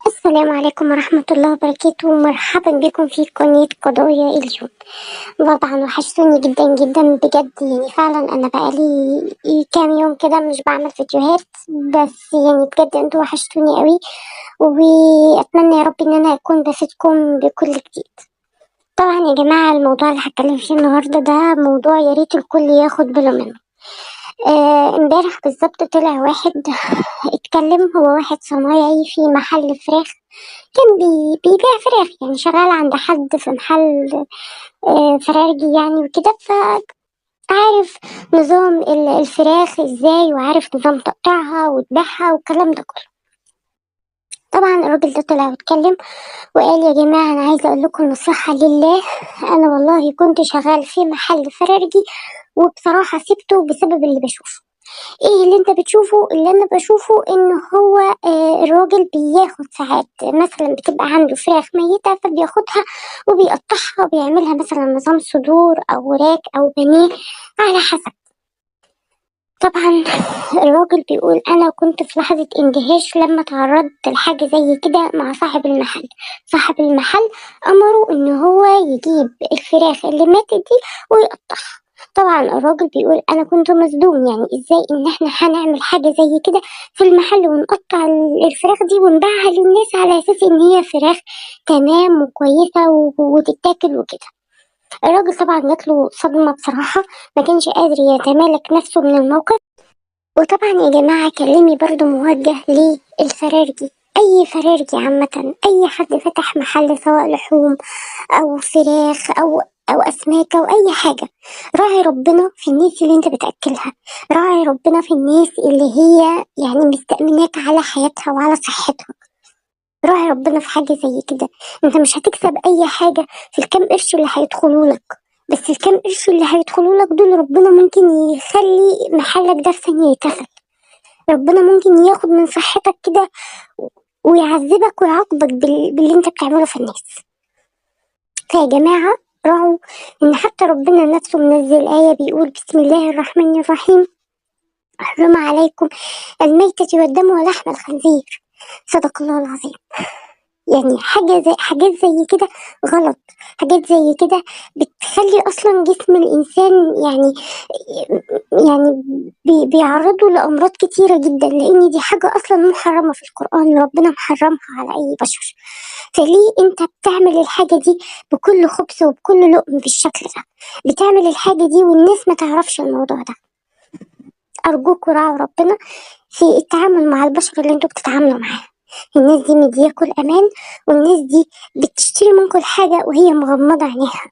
السلام عليكم ورحمة الله وبركاته، مرحبا بكم في قناة قضايا اليوم. طبعا وحشتوني جدا جدا بجد، يعني فعلا أنا بقالي كام يوم كده مش بعمل فيديوهات، بس يعني بجد انتوا وحشتوني قوي، وأتمنى يا رب إن أنا أكون بفيدكم بكل جديد. طبعا يا جماعة، الموضوع اللي هتكلم فيه النهاردة ده موضوع يا ريت الكل ياخد باله منه. امبارح بالظبط طلع واحد اتكلم، هو واحد صنايعي في محل فراخ، كان بيبيع فراخ، يعني شغال عند حد في محل فرارجي يعني وكده، فعارف نظام الفراخ ازاي، وعارف نظام تقطيعها وذبحها والكلام ده كله. طبعا الراجل ده طلع واتكلم وقال: يا جماعة أنا عايزة أقول لكم نصيحة لله، أنا والله كنت شغال في محل فرارجي، وبصراحة سبته بسبب اللي بشوفه. ايه اللي انت بتشوفه؟ اللي انا بشوفه ان هو الراجل بياخد ساعات، مثلا بتبقى عنده فراخ ميتة فبياخدها وبيقطعها وبيعملها مثلا نظام صدور او وراك او بانيه على حسب. طبعا الراجل بيقول: انا كنت في لحظة اندهاش لما تعرضت لحاجة زي كده مع صاحب المحل. صاحب المحل امره ان هو يجيب الفراخ اللي ماتت دي ويقطعها. طبعا الراجل بيقول: انا كنت مصدوم، يعني ازاي ان احنا هنعمل حاجة زي كده في المحل ونقطع الفراخ دي ونبيعها للناس على اساس ان هي فراخ تمام وكويسة وتتاكل وكده. الراجل طبعا جاتله صدمة بصراحة، ما كانش قادر يتمالك نفسه من الموقف. وطبعا يا جماعة كلامي برضو موجه للفرارجي، أي فرارجي عامة، أي حد فتح محل سواء لحوم أو فراخ أو أسماك أو أي حاجة. راعي ربنا في الناس اللي أنت بتأكلها، راعي ربنا في الناس اللي هي يعني مستأمناك على حياتها وعلى صحتها. راعي ربنا في حاجة زي كده. أنت مش هتكسب أي حاجة في الكام قرش اللي هيدخلوا لك، بس الكام قرش اللي هيدخلوا لك دول ربنا ممكن يخلي محلك ده في ثانية يتقفل. ربنا ممكن ياخد من صحتك كده ويعذبك ويعاقبك باللي انت بتعمله في الناس. فيا جماعة راعوا ان حتى ربنا نفسه منزل آية بيقول: بسم الله الرحمن الرحيم، حرم عليكم الميتة والدم ولحم الخنزير. صدق الله العظيم. يعني حاجات زي كده غلط، حاجات زي كده بتخلي اصلا جسم الانسان يعني بيعرضوا لامراض كتيره جدا، لان دي حاجه اصلا محرمه في القران، ربنا محرمها على اي بشر. فليه انت بتعمل الحاجه دي بكل خبث وبكل لقم بالشكل ده؟ بتعمل الحاجه دي والناس ما تعرفش الموضوع ده. ارجوكوا راعوا ربنا في التعامل مع البشر اللي انتوا بتتعاملوا معاهم. الناس دي مدياكوا الأمان، والناس دي بتشتري منكم الحاجة وهي مغمضة عينيها،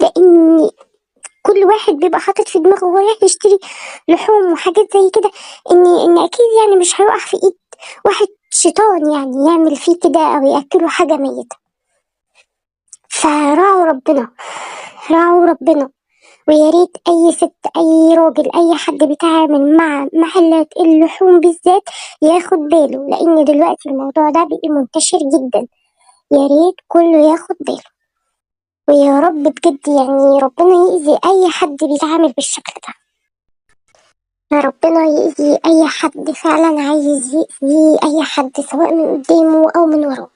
لأن كل واحد بيبقى حاطط في دماغه وهو رايح يشتري لحوم وحاجات زي كده إن أكيد يعني مش هيقع في إيد واحد شيطان يعني يعمل فيه كده أو يأكله حاجة ميتة. فراعوا ربنا، راعوا ربنا. ويا ريت اي ست اي راجل اي حد بيتعامل مع محلات اللحوم بالذات ياخد باله، لان دلوقتي الموضوع ده بقى منتشر جدا. يا ريت كله ياخد باله، ويا رب بجد يعني ربنا يأذي اي حد بيتعامل بالشكل ده. يا ربنا يأذي اي حد فعلا عايز يأذي اي حد سواء من قدامه او من وراه.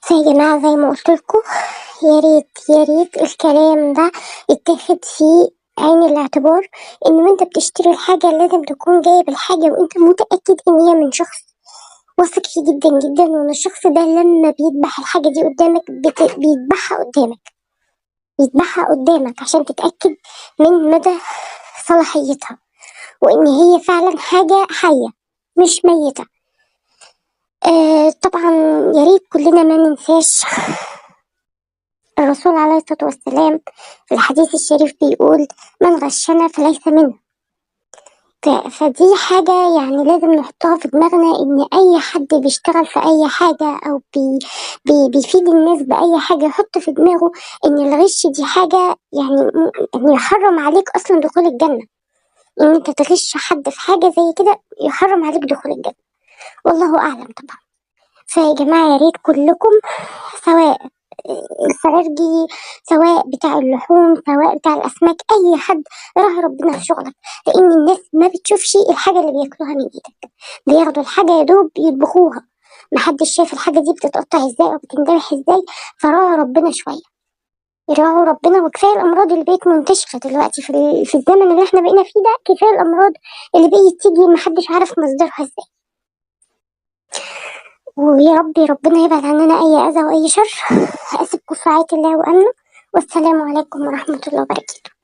فيا جماعة زي ما قلت لكم، يا ريت يا ريت الكلام ده يتاخد فيه عين الاعتبار، ان وانت بتشتري الحاجة لازم تكون جايب الحاجة وانت متأكد ان هي من شخص واثق فيه جدا جدا، وان الشخص ده لما بيذبح الحاجة دي قدامك بيذبحها قدامك عشان تتأكد من مدى صلاحيتها، وان هي فعلا حاجة حية مش ميتة. طبعا يا ريت كلنا ما ننساش الرسول عليه الصلاة والسلام في الحديث الشريف بيقول: من غشنا فليس منا. فدي حاجة يعني لازم نحطها في دماغنا، ان اي حد بيشتغل في اي حاجة او بيفيد الناس باي حاجة يحط في دماغه ان الغش دي حاجة يعني يحرم عليك اصلا دخول الجنة. ان انت تغش حد في حاجة زي كده يحرم عليك دخول الجنة، والله اعلم طبعا. فيا جماعة يا ريت كلكم، سواء الفرارجي سواء بتاع اللحوم سواء بتاع الأسماك، أي حد راعي ربنا في شغلك، لأن الناس ما بتشوفش الحاجة اللي بياكلوها من إيدك. بياخدوا الحاجة يا دوب يطبخوها، محدش شايف الحاجة دي بتتقطع ازاي أو بتندبح ازاي. فراعوا ربنا شوية، راعوا ربنا. وكفاية الأمراض اللي بقت منتشرة دلوقتي في الزمن اللي احنا بقينا فيه ده، كفاية الأمراض اللي بقت تيجي محدش عارف مصدرها ازاي. ويا رب ربنا يبعد عننا أي أذى وأي شر. أسيبكم في رعاية الله وأمنه، والسلام عليكم ورحمة الله وبركاته.